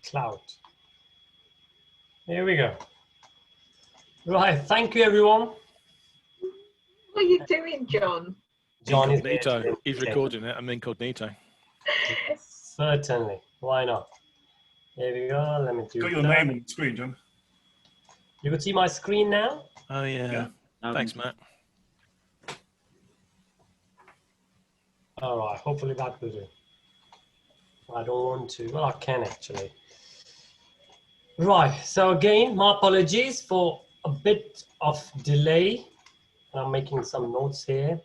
cloud. Here we go. Right, thank you everyone. What are you doing, John? John is incognito. He's recording it. I'm incognito. Certainly. Why not? Here we go. Let me do Got your that. name on the screen, John. You can see my screen now. Oh yeah. Thanks, Matt. All right. Hopefully that will do. I don't want to. Well, I can actually. Right. So again, my apologies for a bit of delay. I'm making some notes here,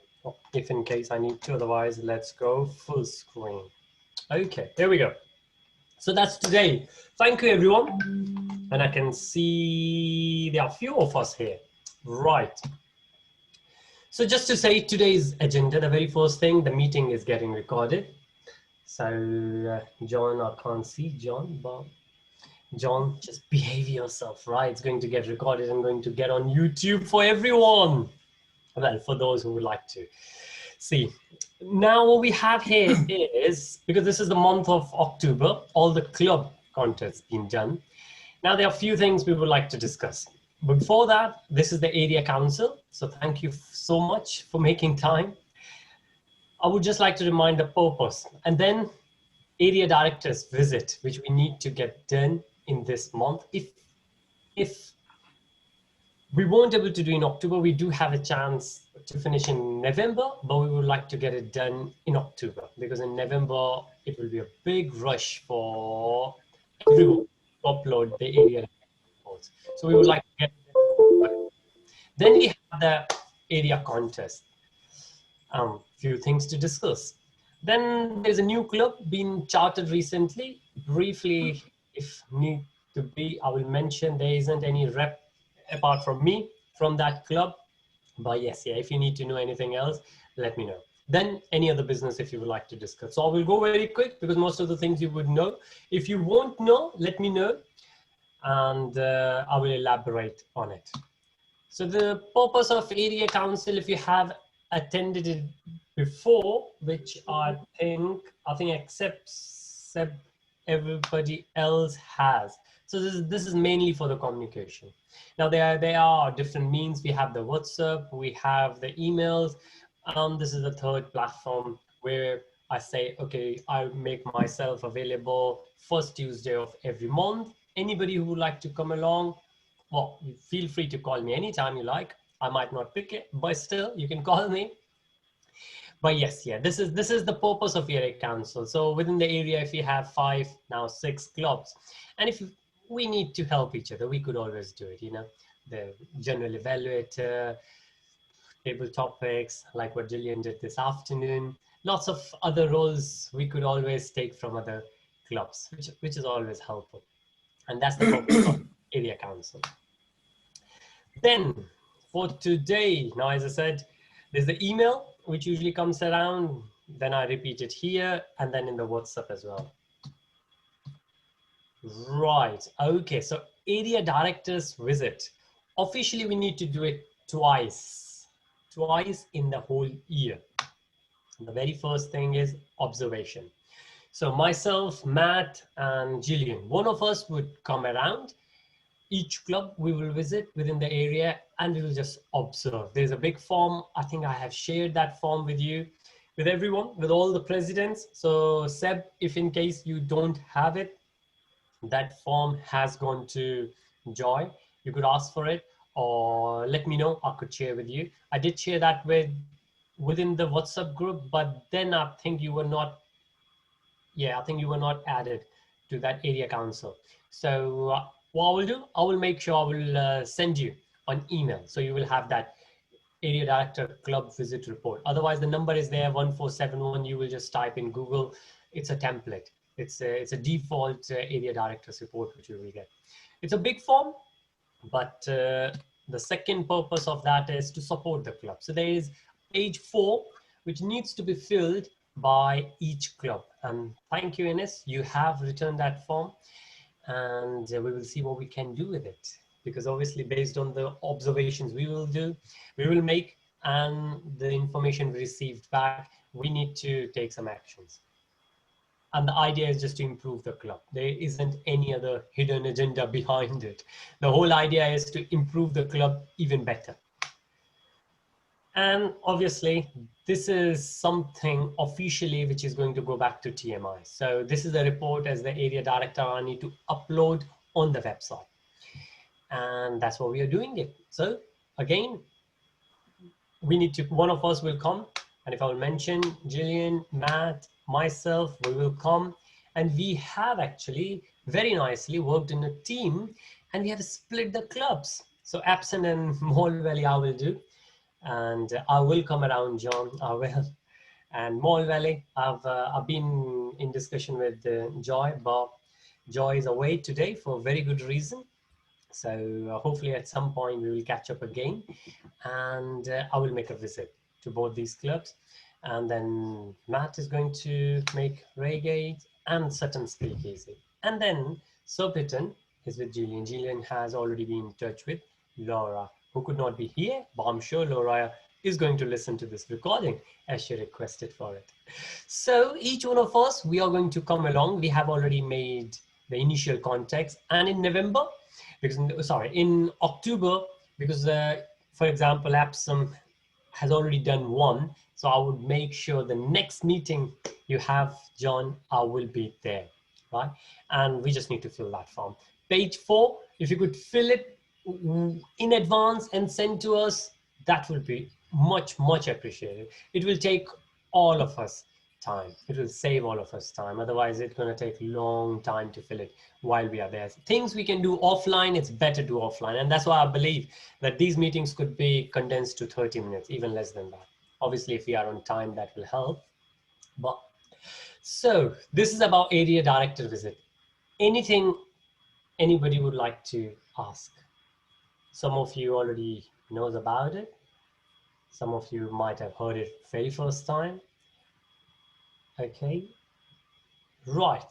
if in case I need to. Otherwise, let's go full screen. Okay. Here we go. So that's today. Thank you, everyone. And I can see there are a few of us here. Right. So just to say today's agenda, the very first thing, the meeting is getting recorded. So John, I can't see John, but John, just behave yourself, right? It's going to get recorded and going to get on YouTube for everyone. Well, for those who would like to see. Now what we have here is, because this is the month of October, all the club contests being done. Now there are a few things we would like to discuss. But before that, this is the area council. So thank you so much for making time. I would just like to remind the purpose, and then area directors visit, which we need to get done in this month. If we won't able to do in October, we do have a chance to finish in November, but we would like to get it done in October, because in November, it will be a big rush for everyone to upload the area reports. So we would like to get it. Then we have the area contest. Few things to discuss. Then there's a new club being chartered recently. Briefly, if need to be, I will mention there isn't any rep apart from me from that club. But yes, yeah, if you need to know anything else, let me know. Then any other business if you would like to discuss. So I will go very quick because most of the things you would know. If you won't know, let me know and I will elaborate on it. So the purpose of area council, if you have attended it before, which I think except everybody else has. So this is mainly for the communication. Now there are different means. We have the WhatsApp, we have the emails. This is the third platform where I say, okay, I make myself available first Tuesday of every month. Anybody who would like to come along, well, feel free to call me anytime you like. I might not pick it, but still you can call me. But yes, yeah, this is the purpose of area council. So within the area, if you have 5, now 6 clubs, and if we need to help each other, we could always do it, you know, the general evaluator, table topics, like what Jillian did this afternoon, lots of other roles we could always take from other clubs, which is always helpful. And that's the purpose of area council. Then for today, now, as I said, there's the email, which usually comes around. Then I repeat it here and then in the WhatsApp as well. Right. Okay. So area directors visit. Officially, we need to do it twice in the whole year. The very first thing is observation. So myself, Matt, and Jillian, one of us would come around. Each club we will visit within the area and we will just observe. There's a big form. I think I have shared that form with you, with everyone, with all the presidents. So Seb, if in case you don't have it, that form has gone to Joy. You could ask for it or let me know. I could share with you. I did share that within the WhatsApp group, but then I think you were not, I think you were not added to that area council. So what I will do, I will make sure I will send you an email. So you will have that area director club visit report. Otherwise the number is there, 1471. You will just type in Google. It's a template. It's a default area director's report, which you will get. It's a big form, but the second purpose of that is to support the club. So there is page 4, which needs to be filled by each club. And thank you, Ines. You have returned that form. And we will see what we can do with it, because obviously based on the observations we will make and the information we received back, we need to take some actions. And the idea is just to improve the club. There isn't any other hidden agenda behind it. The whole idea is to improve the club even better. And obviously, this is something officially which is going to go back to TMI. So this is a report as the area director I need to upload on the website. And that's what we are doing it. So again, we need to, one of us will come. And if I will mention Gillian, Matt, myself, we will come. And we have actually very nicely worked in a team and we have split the clubs. So Epsom and Mole Valley I will do. And I will come around, John, I will. And Mole Valley, I've been in discussion with Joy, but Joy is away today for a very good reason. So hopefully at some point we will catch up again, and I will make a visit to both these clubs. And then Matt is going to make Reigate and Sutton Speakeasy. And then Surbiton is with Gillian. Gillian has already been in touch with Laura, who could not be here, but I'm sure Laura is going to listen to this recording as she requested for it. So each one of us, we are going to come along. We have already made the initial contacts, and in November, because sorry, in October, because for example, Epsom has already done one, so I would make sure the next meeting you have, John, I will be there, right? And we just need to fill that form. Page 4, if you could fill it in advance and send to us, that will be much appreciated. It will take all of us time. It will save all of us time. Otherwise, it's going to take a long time to fill it while we are there. Things we can do offline, it's better to do offline. And that's why I believe that these meetings could be condensed to 30 minutes, even less than that. Obviously, if we are on time, that will help. But so this is about area director visit. Anything anybody would like to ask? Some of you already knows about it. Some of you might have heard it very first time. Okay, right.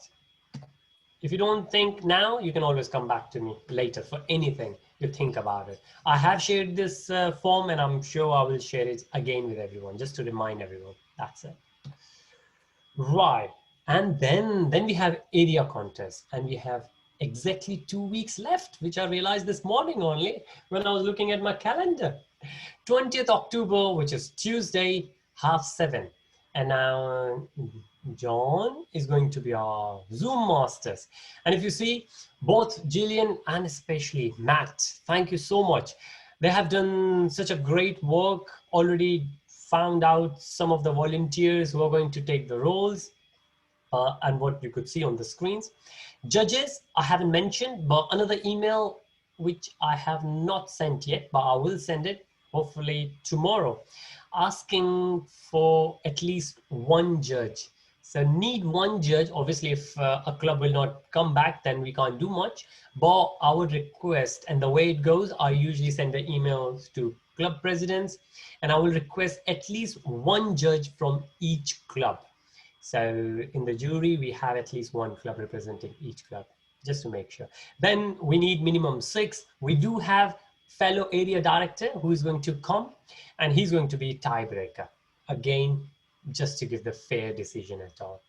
If you don't think now, you can always come back to me later for anything you think about it. I have shared this form and I'm sure I will share it again with everyone, just to remind everyone. That's it. Right, and then we have area contest, and we have exactly 2 weeks left, which I realized this morning only when I was looking at my calendar. 20th October, which is Tuesday, 7:30. And now John is going to be our Zoom masters. And if you see, both Gillian and especially Matt, thank you so much. They have done such a great work, already found out some of the volunteers who are going to take the roles and what you could see on the screens. Judges, I haven't mentioned, but another email which I have not sent yet, but I will send it hopefully tomorrow, asking for at least one judge. So need one judge. Obviously, if a club will not come back, then we can't do much. But I would request, and the way it goes, I usually send the emails to club presidents, and I will request at least one judge from each club. So in the jury, we have at least one club representing each club, just to make sure. Then we need minimum 6. We do have fellow area director who is going to come, and he's going to be tiebreaker. Again, just to give the fair decision at all.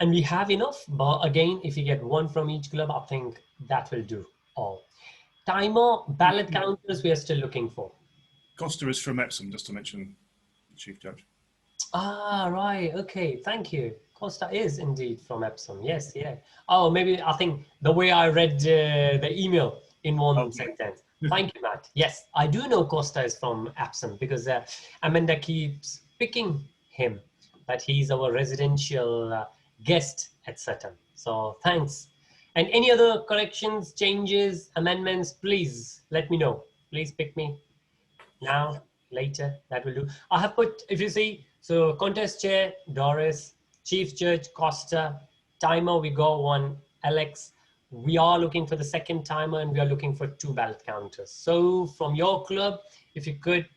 And we have enough, but again, if you get one from each club, I think that will do all. Timer, ballot counters, we are still looking for. Costa is from Epsom, just to mention, Chief Judge. Ah, right. Okay. Thank you. Costa is indeed from Epsom. Yes. Yeah. Oh, maybe I think the way I read the email in one sentence. Thank you, Matt. Yes, I do know Costa is from Epsom because Amanda keeps picking him, that he's our residential guest at Sutton. So thanks. And any other corrections, changes, amendments, please let me know. Please pick me now, later, that will do. I have put, if you see, so contest chair, Doris, chief judge, Costa, timer, we got one, Alex. We are looking for the second timer and we are looking for 2 ballot counters. So from your club, if you could,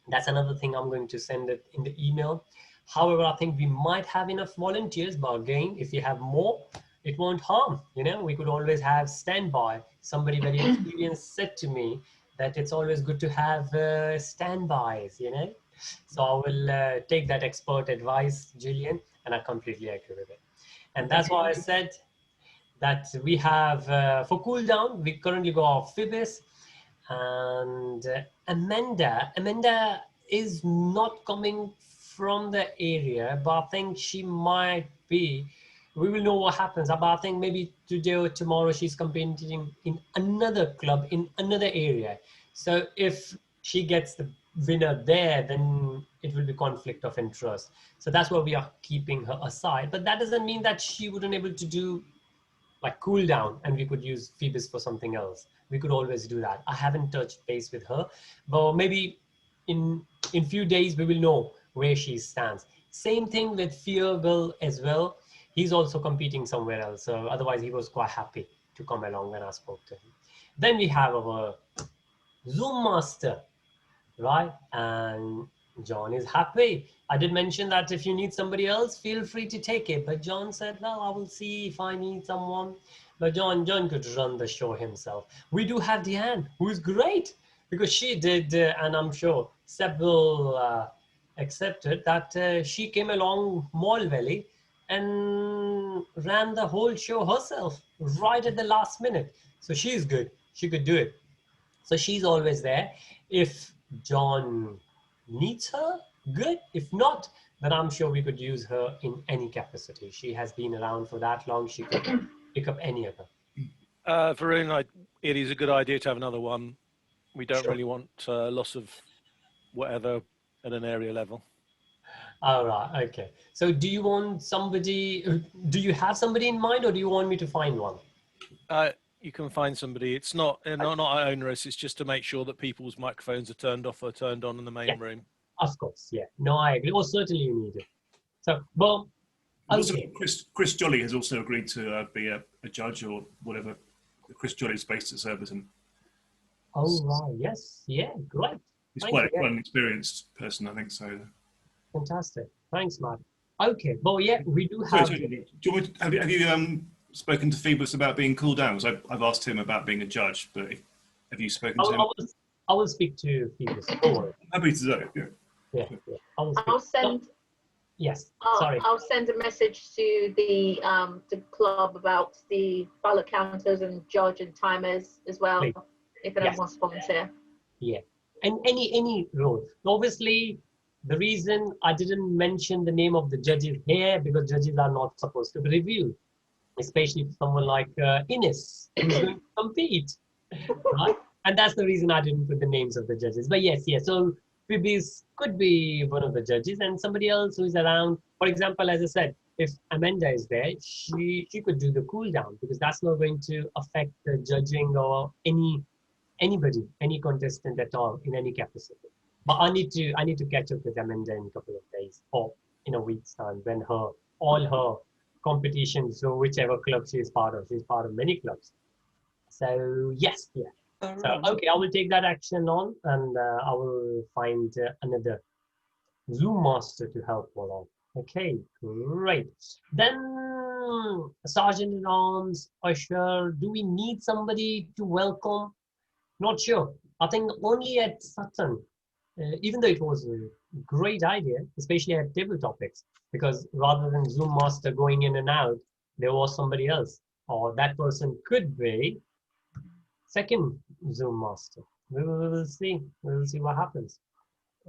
that's another thing I'm going to send it in the email. However, I think we might have enough volunteers, but again, if you have more, it won't harm. You know, we could always have standby. Somebody very experienced said to me that it's always good to have standbys, you know. So I will take that expert advice, Gillian, and I completely agree with it. And that's why I said that we have, for cool down, we currently go off Phoebus and Amanda. Amanda is not coming from the area, but I think she might be. We will know what happens. But I think maybe today or tomorrow she's competing in another club in another area. So if she gets the winner there, then it will be conflict of interest. So that's why we are keeping her aside. But that doesn't mean that she wouldn't able to do like cool down and we could use Phoebus for something else. We could always do that. I haven't touched base with her, but maybe in few days we will know where she stands. Same thing with Fear Girl as well. He's also competing somewhere else. So otherwise he was quite happy to come along when I spoke to him. Then we have our Zoom Master, right? And John is happy. I did mention that if you need somebody else, feel free to take it. But John said, well, I will see if I need someone. But John could run the show himself. We do have Deanne, who's great because she did, and I'm sure Seb will accept it, that she came along Mall Valley and ran the whole show herself right at the last minute. So she's good. She could do it. So she's always there. If John needs her, good. If not, then I'm sure we could use her in any capacity. She has been around for that long. She could pick up any of her. Varun, it is a good idea to have another one. We don't Sure. really want loss of whatever at an area level. All right. Okay. So do you want somebody, do you have somebody in mind or do you want me to find one? You can find somebody. It's not onerous. It's just to make sure that people's microphones are turned off or turned on in the main room. Of course. Yeah. No, I agree. Oh, certainly you need it. So, well, Also, okay. Chris Jolly has also agreed to be a judge or whatever. Chris Jolly is based at Surbiton. Oh, right. Yes. Yeah. Great. He's Thank quite you. an experienced person, I think. So. Fantastic. Thanks, Matt. Okay. Well, yeah, we do Sorry, have. sorry, do you want me to, have you spoken to Phoebus about being cool down? So I've asked him about being a judge, but have you spoken to him? I will speak to Phoebus. Don't worry. Happy to do it. Yeah. Yeah. I will speak. I'll send. Yes. I'll, Sorry. I'll send a message to the club about the ballot counters and judge and timers as well, Please. if anyone Yes. wants to volunteer. Yeah. And any role. Obviously, the reason I didn't mention the name of the judges here because judges are not supposed to be reviewed, especially for someone like Ines who's going to compete, right? And that's the reason I didn't put the names of the judges. But yes. So Phoebus could be one of the judges and somebody else who is around. For example, as I said, if Amanda is there, she could do the cool down because that's not going to affect the judging or anybody, any contestant at all in any capacity. But I need to catch up with Amanda in a couple of days or in a week's time when all her competitions, so whichever club she's part of many clubs. So yes, yeah. So okay, I will take that action on and I will find another Zoom master to help along. Okay, great. Then Sergeant at Arms, Usher, do we need somebody to welcome? Not sure. I think only at Sutton, even though it was a great idea, especially at table topics, because rather than Zoom master going in and out, there was somebody else, or that person could be second Zoom master. We will see. We will see what happens.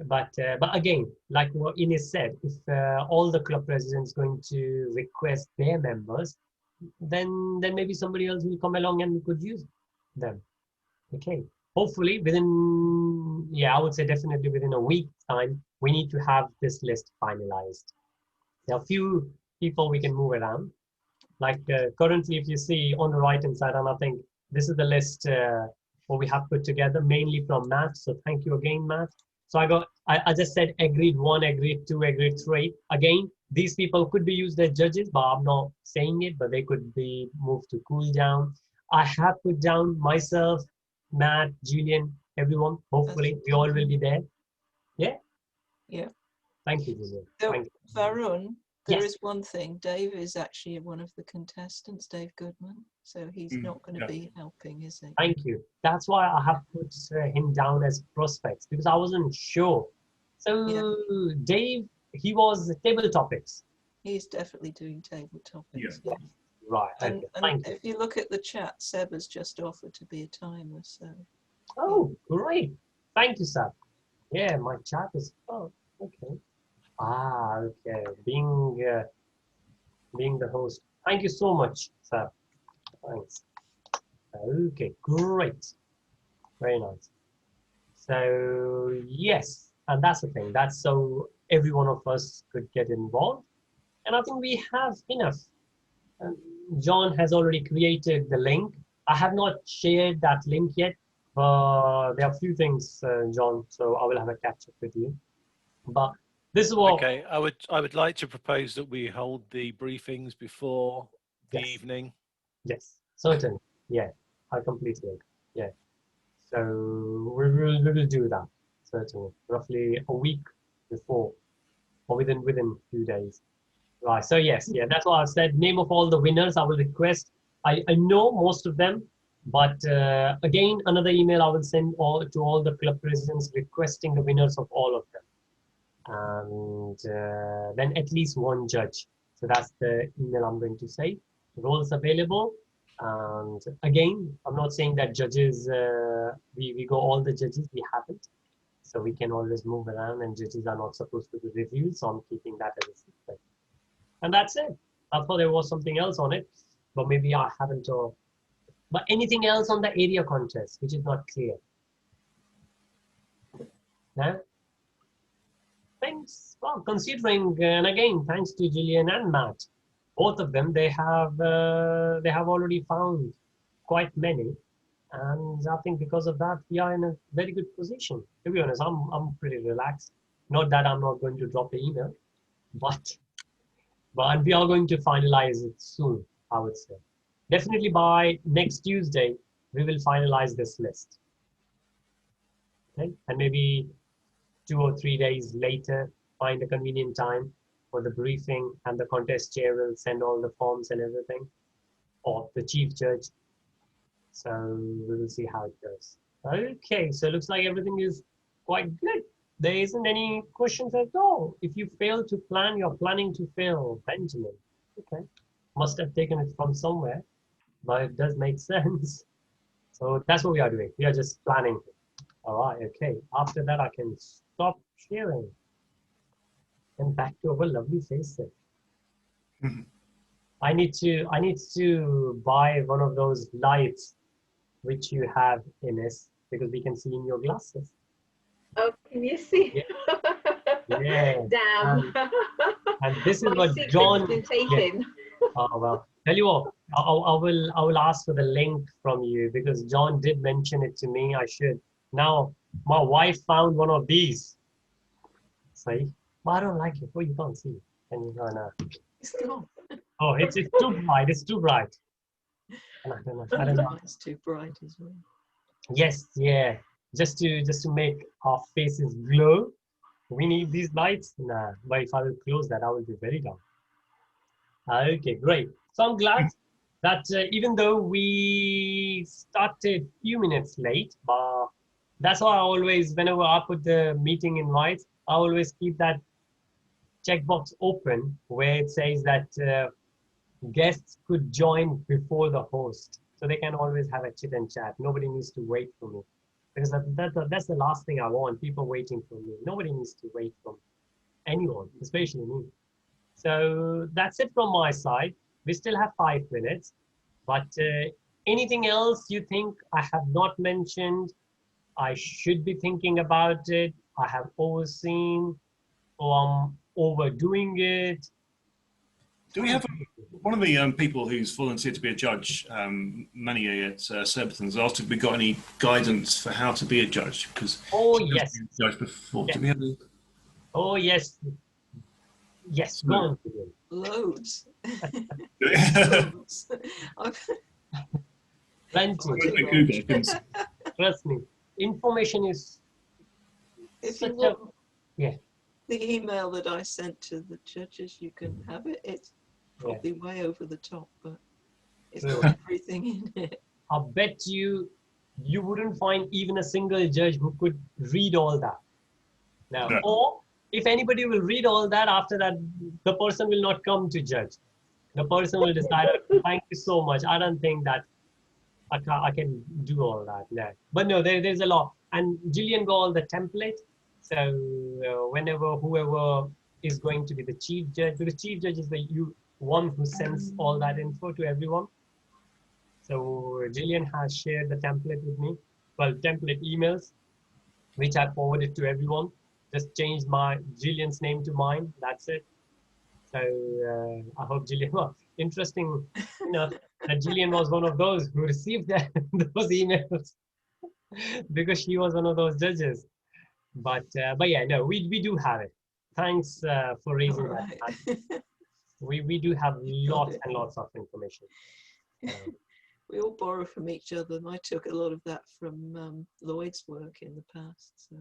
But again, like what Ines said, if all the club presidents going to request their members, then maybe somebody else will come along and we could use them. Okay. Hopefully within, I would say definitely within a week's time, we need to have this list finalized. There are a few people we can move around. Like currently, if you see on the right-hand side, and I think this is the list what we have put together, mainly from Matt. So thank you again, Matt. So I just said agreed 1, agreed 2, agreed 3. Again, these people could be used as judges, but I'm not saying it, but they could be moved to cool down. I have put down myself, Matt, Julian, everyone. Hopefully, we all will be there. Yeah? Yeah. Thank you, Julian. So, Thank you. Varun, there Yes. is one thing. Dave is actually one of the contestants, Dave Goodman. So he's not going to be helping, is he? Thank you. That's why I have put him down as prospects because I wasn't sure. So Dave, he was table topics. He's definitely doing table topics. Yeah. Right. Okay. And Thank you. if you look at the chat, Seb has just offered to be a timer. So Oh, great. Thank you, Sab. Yeah, my chat is. Oh, okay. Ah, okay. Being the host. Thank you so much, Sab. Thanks. Okay, great. Very nice. So yes, and that's the thing. That's so every one of us could get involved, and I think we have enough. Um, John has already created the link. I have not shared that link yet, but there are a few things, John. So I will have a catch up with you. But this is what. Okay, I would like to propose that we hold the briefings before the Yes. evening. Yes, certainly. Yeah, I completely agree. Yeah. So we will do that certainly, roughly a week before, or within a few days. Right. So yes, yeah, that's what I've said. Name of all the winners, I will request. I know most of them, but again, another email I will send to all the club presidents requesting the winners of all of them, and then at least one judge. So that's the email I'm going to say. Roles available. And again, I'm not saying that judges, we go all the judges, we haven't. So we can always move around, and judges are not supposed to be reviewed. So I'm keeping that as a secret. And that's it. I thought there was something else on it, but maybe I haven't. But anything else on the area contest, which is not clear? No? Thanks. Well, considering, and again, thanks to Gillian and Matt, both of them, they have already found quite many, and I think because of that, we are in a very good position. To be honest, I'm pretty relaxed. Not that I'm not going to drop the email, but we are going to finalize it soon, I would say. Definitely by next Tuesday, we will finalize this list. Okay, and maybe 2 or 3 days later, find a convenient time for the briefing, and the contest chair will send all the forms and everything, or the chief judge. So we will see how it goes. Okay, so it looks like everything is quite good. There isn't any questions at all. If you fail to plan, you're planning to fail, Benjamin. Okay, must have taken it from somewhere, but it does make sense. So that's what we are doing. We are just planning. All right, okay. After that, I can stop sharing. And back to our lovely faces. I need to buy one of those lights which you have, Ines, because we can see in your glasses. Oh, can you see? Yeah. Yeah. Damn. And this is My what secret's John. been taken. Oh well. Tell you what, I will ask for the link from you, because John did mention it to me. I should. Now my wife found one of these. See? But I don't like it. Oh, you can't see it. Can you? No. it's gone. Oh, it's too bright. It's too bright. And I don't know. It's too bright as well. Yes, yeah. Just to make our faces glow, we need these lights. Nah, but if I will close that, I will be very down. Okay, great. So I'm glad that even though we started a few minutes late, but that's why I always, whenever I put the meeting invites, I always keep that checkbox open where it says that guests could join before the host. So they can always have a chit and chat. Nobody needs to wait for me. Because that's the last thing I want, people waiting for me. Nobody needs to wait for anyone, especially me. So that's it from my side. We still have 5 minutes, but anything else you think I have not mentioned, I should be thinking about it, I have overseen, or I'm overdoing it? Do we have one of the people who's volunteered to be a judge, Mani at Surbiton, has asked if we got any guidance for how to be a judge? Because yes, been a judge before. Yes. Do we have any? Oh yes, yes. Go on. Loads. Plenty. Trust me, information is. If you want yeah. the email that I sent to the judges, you can have it. It's probably way over the top, but it's got everything in it. I bet you wouldn't find even a single judge who could read all that. Now, or if anybody will read all that, after that, the person will not come to judge. The person will decide, thank you so much. I don't think that I can do all that. No. But no, there's a lot. And Gillian got all the template. So whenever whoever is going to be the chief judge, because chief judge is the one who sends all that info to everyone. So Gillian has shared the template with me. Well, template emails, which I forwarded to everyone. Just changed my Gillian's name to mine. That's it. So I hope Gillian, well, interesting enough that Gillian was one of those who received those emails because she was one of those judges. But yeah, no, we do have it. Thanks for raising that. Right. We do have lots and lots of information. We all borrow from each other, and I took a lot of that from Lloyd's work in the past. So.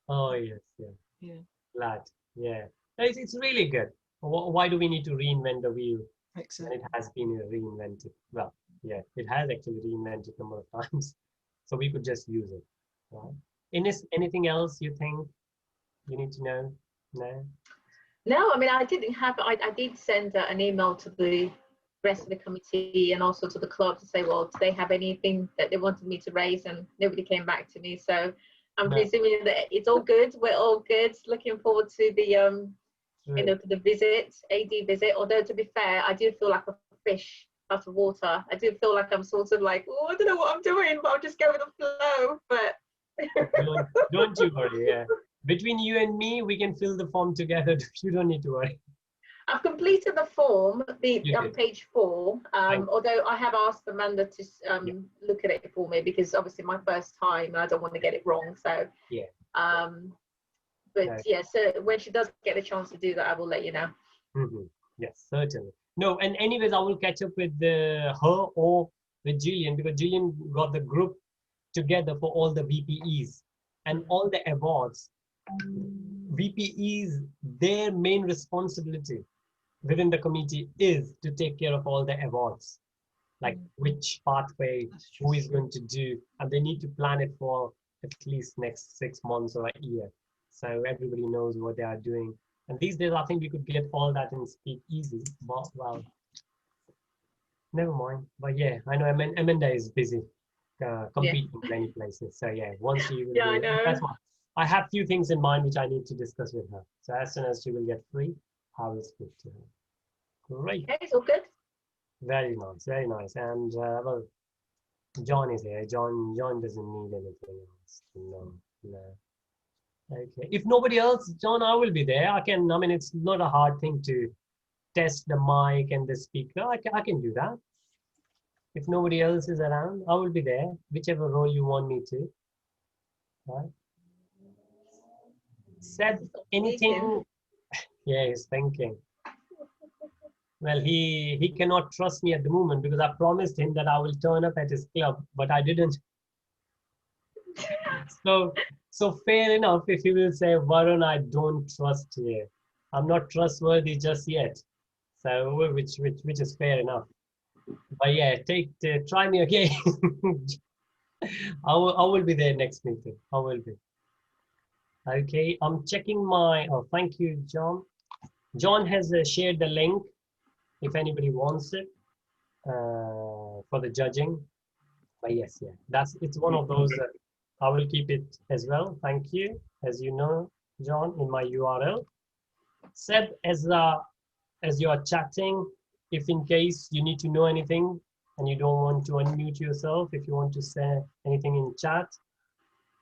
Oh yes, yeah. Yeah. Glad, yeah. It's really good. Why do we need to reinvent the wheel Exactly. when it has been reinvented? Well, yeah, it has actually reinvented a number of times, so we could just use it. Right? Anything else you think you need to know? No. No, I mean, I did send an email to the rest of the committee and also to the club to say, well, do they have anything that they wanted me to raise? And nobody came back to me. So I'm presuming that it's all good. We're all good. Looking forward to the to the visit, AD visit. Although to be fair, I do feel like a fish out of water. I do feel like I'm sort of like, oh, I don't know what I'm doing, but I'll just go with the flow. But don't you worry. Yeah, between you and me, we can fill the form together. You don't need to worry. I've completed the form, on page 4. Although I have asked Amanda to look at it for me because obviously my first time, and I don't want to get it wrong. So yeah. But yeah, so when she does get a chance to do that, I will let you know. Mm-hmm. Yes, certainly. No, and anyways, I will catch up with her or with Gillian because Gillian got the group together for all the VPEs and all the awards. VPEs, their main responsibility within the committee is to take care of all the awards, like which pathway, who is going to do, and they need to plan it for at least next 6 months or a year. So everybody knows what they are doing. And these days, I think we could get all that and speak easy, but well, never mind. But yeah, I know Amanda is busy competing in many places. So yeah, once she will I know. that's why I have few things in mind which I need to discuss with her. So as soon as she will get free, I will speak to her. Great. Okay, it's all good. Very nice, very nice. And well, John is here. John doesn't need anything else. No. Okay. If nobody else, John, I will be there. I mean, it's not a hard thing to test the mic and the speaker. I can do that. If nobody else is around, I will be there, whichever role you want me to. Right? Said anything? Yeah, he's thinking. Well, he cannot trust me at the moment because I promised him that I will turn up at his club, but I didn't. So fair enough if he will say, Varun, I don't trust you. I'm not trustworthy just yet. So which is fair enough. But yeah, try me again. I will be there next meeting. I will be. Okay, I'm checking my. Oh, thank you, John. John has shared the link if anybody wants it for the judging. But yes, yeah, it's one of those. I will keep it as well. Thank you. As you know, John, in my URL. Seb, as you are chatting, if in case you need to know anything and you don't want to unmute yourself, if you want to say anything in chat,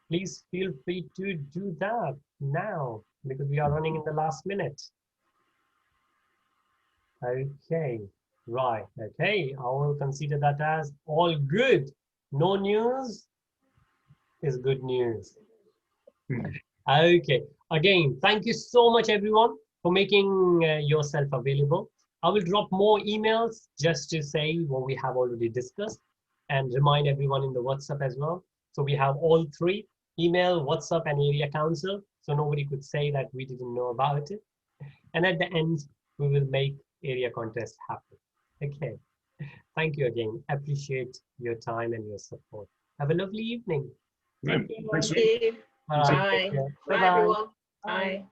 please feel free to do that now because we are running in the last minute. Okay, right. Okay, I will consider that as all good. No news is good news. Okay, again, thank you so much, everyone, for making yourself available. I will drop more emails just to say what we have already discussed and remind everyone in the WhatsApp as well. So we have all 3, email, WhatsApp, and area council. So nobody could say that we didn't know about it. And at the end, we will make area contest happen. Okay, thank you again. Appreciate your time and your support. Have a lovely evening. Thanks. Thank you. Bye. Bye, everyone. Bye.